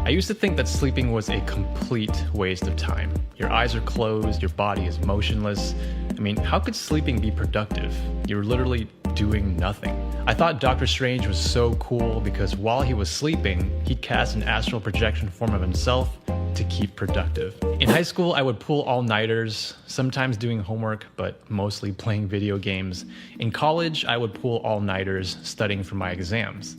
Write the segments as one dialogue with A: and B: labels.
A: I used to think that sleeping was a complete waste of time. Your eyes are closed, your body is motionless. I mean, how could sleeping be productive? You're literally doing nothing. I thought Doctor Strange was so cool because while he was sleeping, he'd cast an astral projection form of himself to keep productive. In high school, I would pull all-nighters, sometimes doing homework, but mostly playing video games. In college, I would pull all-nighters studying for my exams.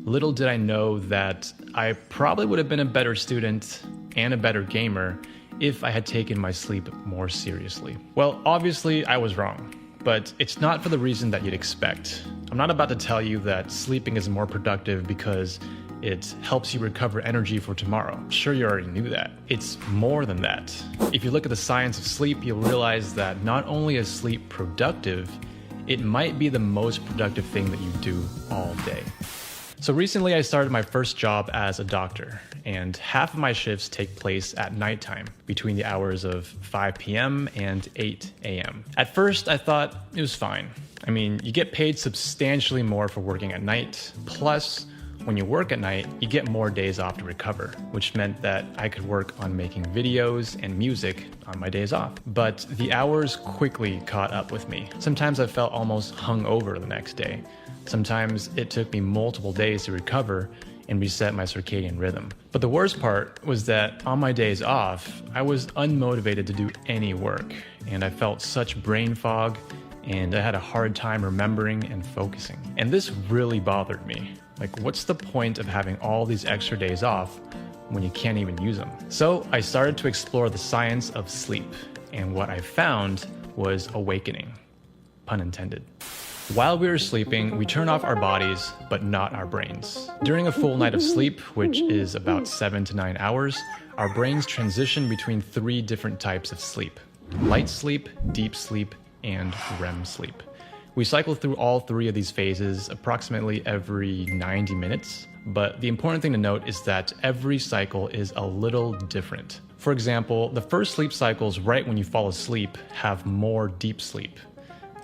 A: Little did I know that I probably would have been a better student and a better gamer if I had taken my sleep more seriously. Well, obviously I was wrong, but it's not for the reason that you'd expect. I'm not about to tell you that sleeping is more productive because it helps you recover energy for tomorrow. I'm sure you already knew that. It's more than that. If you look at the science of sleep, you'll realize that not only is sleep productive, it might be the most productive thing that you do all day. So recently I started my first job as a doctor, and half of my shifts take place at nighttime between the hours of 5 p.m. and 8 a.m. At first I thought it was fine. I mean, you get paid substantially more for working at night, plus when you work at night, you get more days off to recover, which meant that I could work on making videos and music on my days off. But the hours quickly caught up with me. Sometimes I felt almost hungover the next day. Sometimes it took me multiple days to recover and reset my circadian rhythm. But the worst part was that on my days off, I was unmotivated to do any work, and I felt such brain fog, and I had a hard time remembering and focusing. And this really bothered me. Like, what's the point of having all these extra days off when you can't even use them? So I started to explore the science of sleep, and what I found was awakening, pun intended. While we are sleeping, we turn off our bodies, but not our brains. During a full night of sleep, which is about 7 to 9 hours, our brains transition between 3 different types of sleep: light sleep, deep sleep, and REM sleep. We cycle through all 3 of these phases approximately every 90 minutes, but the important thing to note is that every cycle is a little different. For example, the first sleep cycles right when you fall asleep have more deep sleep,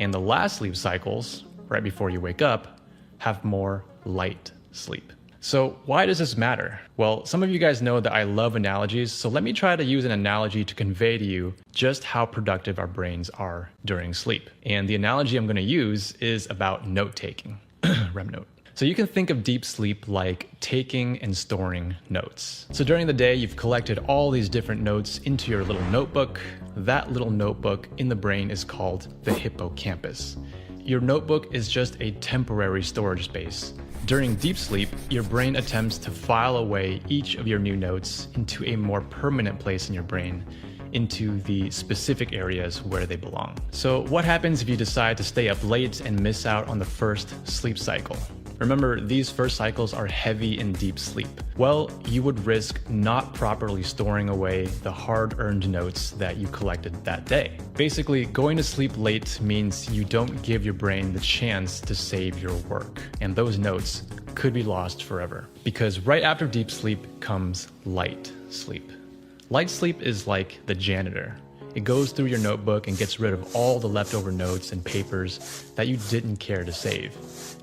A: and the last sleep cycles, right before you wake up, have more light sleep. So why does this matter? Well, some of you guys know that I love analogies, so let me try to use an analogy to convey to you just how productive our brains are during sleep. And the analogy I'm going to use is about note-taking, REM note. So you can think of deep sleep like taking and storing notes. So during the day, you've collected all these different notes into your little notebook. That little notebook in the brain is called the hippocampus. Your notebook is just a temporary storage space. During deep sleep, your brain attempts to file away each of your new notes into a more permanent place in your brain, into the specific areas where they belong. So what happens if you decide to stay up late and miss out on the first sleep cycle? Remember, these first cycles are heavy in deep sleep. Well, you would risk not properly storing away the hard-earned notes that you collected that day. Basically, going to sleep late means you don't give your brain the chance to save your work, and those notes could be lost forever. Because right after deep sleep comes light sleep. Light sleep is like the janitor. It goes through your notebook and gets rid of all the leftover notes and papers that you didn't care to save.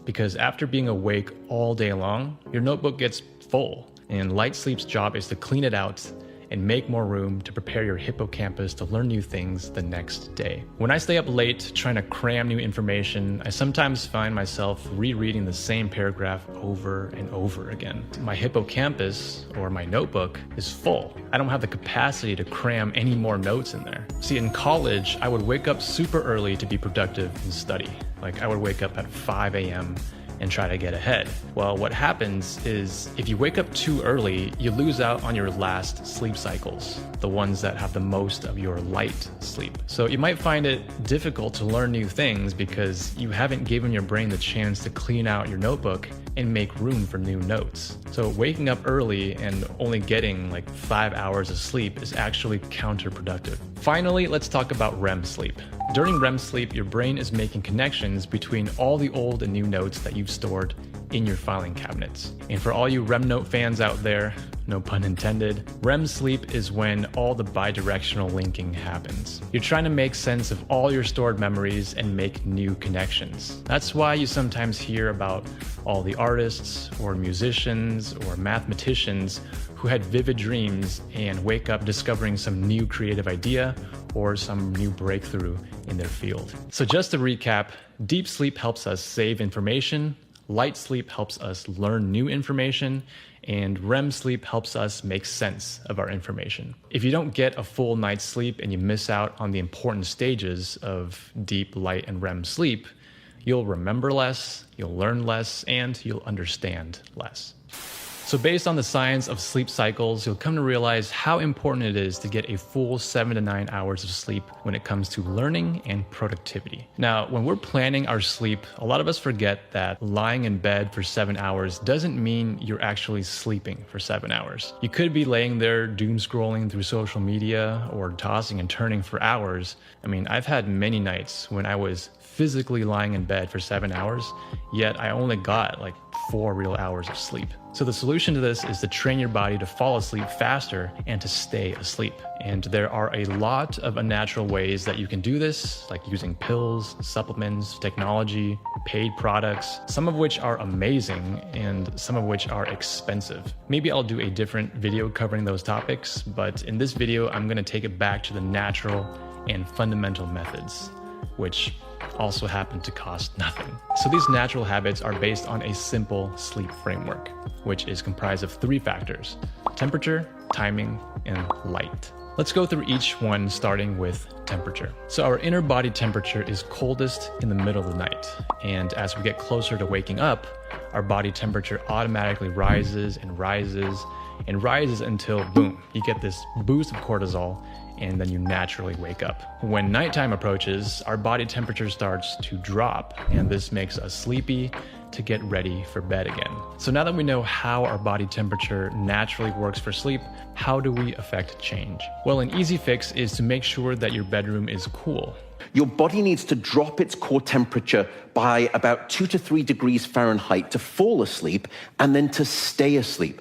A: Because after being awake all day long, your notebook gets full, and light sleep's job is to clean it out and make more room to prepare your hippocampus to learn new things the next day. When I stay up late trying to cram new information, I sometimes find myself rereading the same paragraph over and over again. My hippocampus, or my notebook, is full. I don't have the capacity to cram any more notes in there. See, in college, I would wake up super early to be productive and study. Like, I would wake up at 5 a.m. and try to get ahead. Well, what happens is if you wake up too early, you lose out on your last sleep cycles, the ones that have the most of your light sleep. So you might find it difficult to learn new things because you haven't given your brain the chance to clean out your notebook and make room for new notes. So waking up early and only getting like 5 hours of sleep is actually counterproductive. Finally, let's talk about REM sleep. During REM sleep, your brain is making connections between all the old and new notes that you've stored in your filing cabinets. And for all you REM note fans out there, no pun intended, REM sleep is when all the bidirectional linking happens. You're trying to make sense of all your stored memories and make new connections. That's why you sometimes hear about all the artists or musicians or mathematicians who had vivid dreams and wake up discovering some new creative idea or some new breakthrough in their field. So just to recap, deep sleep helps us save information, light sleep helps us learn new information, and REM sleep helps us make sense of our information. If you don't get a full night's sleep and you miss out on the important stages of deep, light, and REM sleep, you'll remember less, you'll learn less, and you'll understand less. So based on the science of sleep cycles, you'll come to realize how important it is to get a full 7 to 9 hours of sleep when it comes to learning and productivity. Now, when we're planning our sleep, a lot of us forget that lying in bed for 7 hours doesn't mean you're actually sleeping for 7 hours. You could be laying there doom scrolling through social media or tossing and turning for hours. I mean, I've had many nights when I was physically lying in bed for 7 hours, yet I only got like 4 real hours of sleep. So the solution to this is to train your body to fall asleep faster and to stay asleep. And there are a lot of unnatural ways that you can do this, like using pills, supplements, technology, paid products, some of which are amazing and some of which are expensive. Maybe I'll do a different video covering those topics, but in this video, I'm gonna take it back to the natural and fundamental methods, which also happen to cost nothing. So these natural habits are based on a simple sleep framework, which is comprised of 3 factors: temperature, timing, and light. Let's go through each one, starting with temperature. So our inner body temperature is coldest in the middle of the night. And as we get closer to waking up, our body temperature automatically rises and rises and rises until, boom, you get this boost of cortisol, and then you naturally wake up. When nighttime approaches, our body temperature starts to drop, and this makes us sleepy to get ready for bed again. So now that we know how our body temperature naturally works for sleep, how do we affect change? Well, an easy fix is to make sure that your bedroom is cool.
B: Your body needs to drop its core temperature by about 2 to 3 degrees Fahrenheit to fall asleep and then to stay asleep.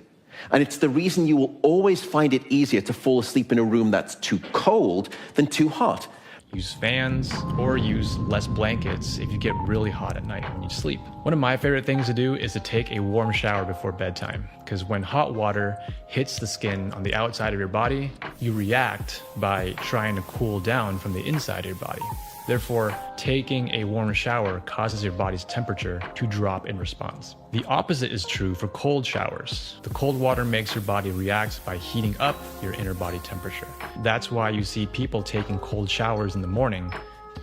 B: And it's the reason you will always find it easier to fall asleep in a room that's too cold than too hot.
A: Use fans or use less blankets if you get really hot at night when you sleep. One of my favorite things to do is to take a warm shower before bedtime, because when hot water hits the skin on the outside of your body, you react by trying to cool down from the inside of your body. Therefore, taking a warm shower causes your body's temperature to drop in response. The opposite is true for cold showers. The cold water makes your body react by heating up your inner body temperature. That's why you see people taking cold showers in the morning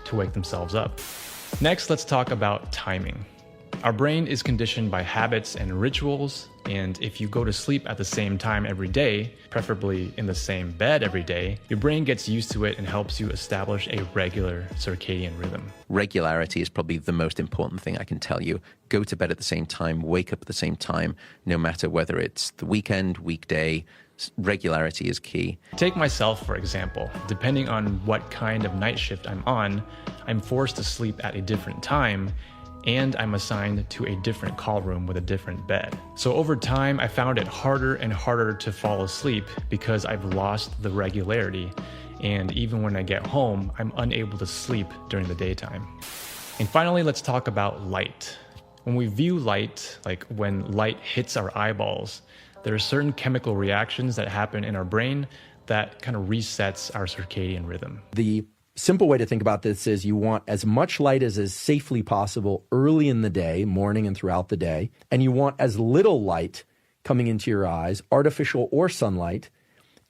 A: to wake themselves up. Next, let's talk about timing. Our brain is conditioned by habits and rituals, and if you go to sleep at the same time every day, preferably in the same bed every day, your brain gets used to it and helps you establish a regular circadian rhythm.
B: Regularity is probably the most important thing I can tell you. Go to bed at the same time, wake up at the same time, no matter whether it's the weekend, weekday. Regularity is key.
A: Take myself, for example. Depending on what kind of night shift I'm on, I'm forced to sleep at a different time, and I'm assigned to a different call room with a different bed. So over time, I found it harder and harder to fall asleep because I've lost the regularity. And even when I get home, I'm unable to sleep during the daytime. And finally, let's talk about light. When we view light, like when light hits our eyeballs, there are certain chemical reactions that happen in our brain that kind of resets our circadian rhythm.
C: The simple way to think about this is you want as much light as is safely possible early in the day, morning and throughout the day, and you want as little light coming into your eyes, artificial or sunlight,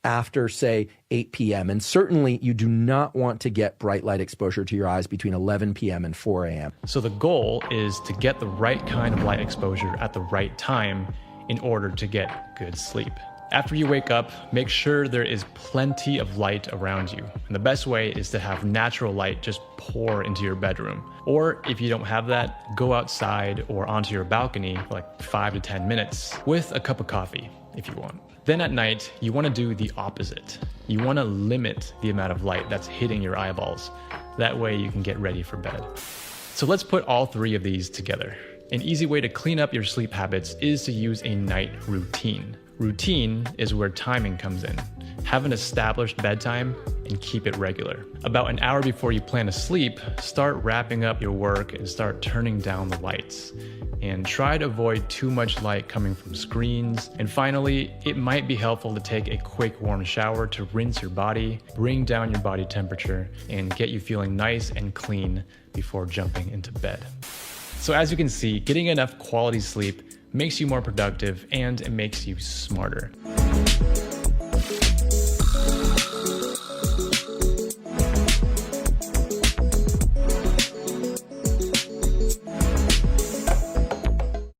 C: after, say, 8 p.m. And certainly you do not want to get bright light exposure to your eyes between 11 p.m. and 4 a.m.
A: So the goal is to get the right kind of light exposure at the right time in order to get good sleep. After you wake up, make sure there is plenty of light around you. And the best way is to have natural light just pour into your bedroom. Or if you don't have that, go outside or onto your balcony for like 5 to 10 minutes with a cup of coffee if you want. Then at night, you want to do the opposite. You want to limit the amount of light that's hitting your eyeballs. That way you can get ready for bed. So let's put all 3 of these together. An easy way to clean up your sleep habits is to use a night routine. Routine is where timing comes in. Have an established bedtime and keep it regular. About an hour before you plan to sleep, start wrapping up your work and start turning down the lights. And try to avoid too much light coming from screens. And finally, it might be helpful to take a quick warm shower to rinse your body, bring down your body temperature, and get you feeling nice and clean before jumping into bed. So as you can see, getting enough quality sleep makes you more productive and it makes you smarter.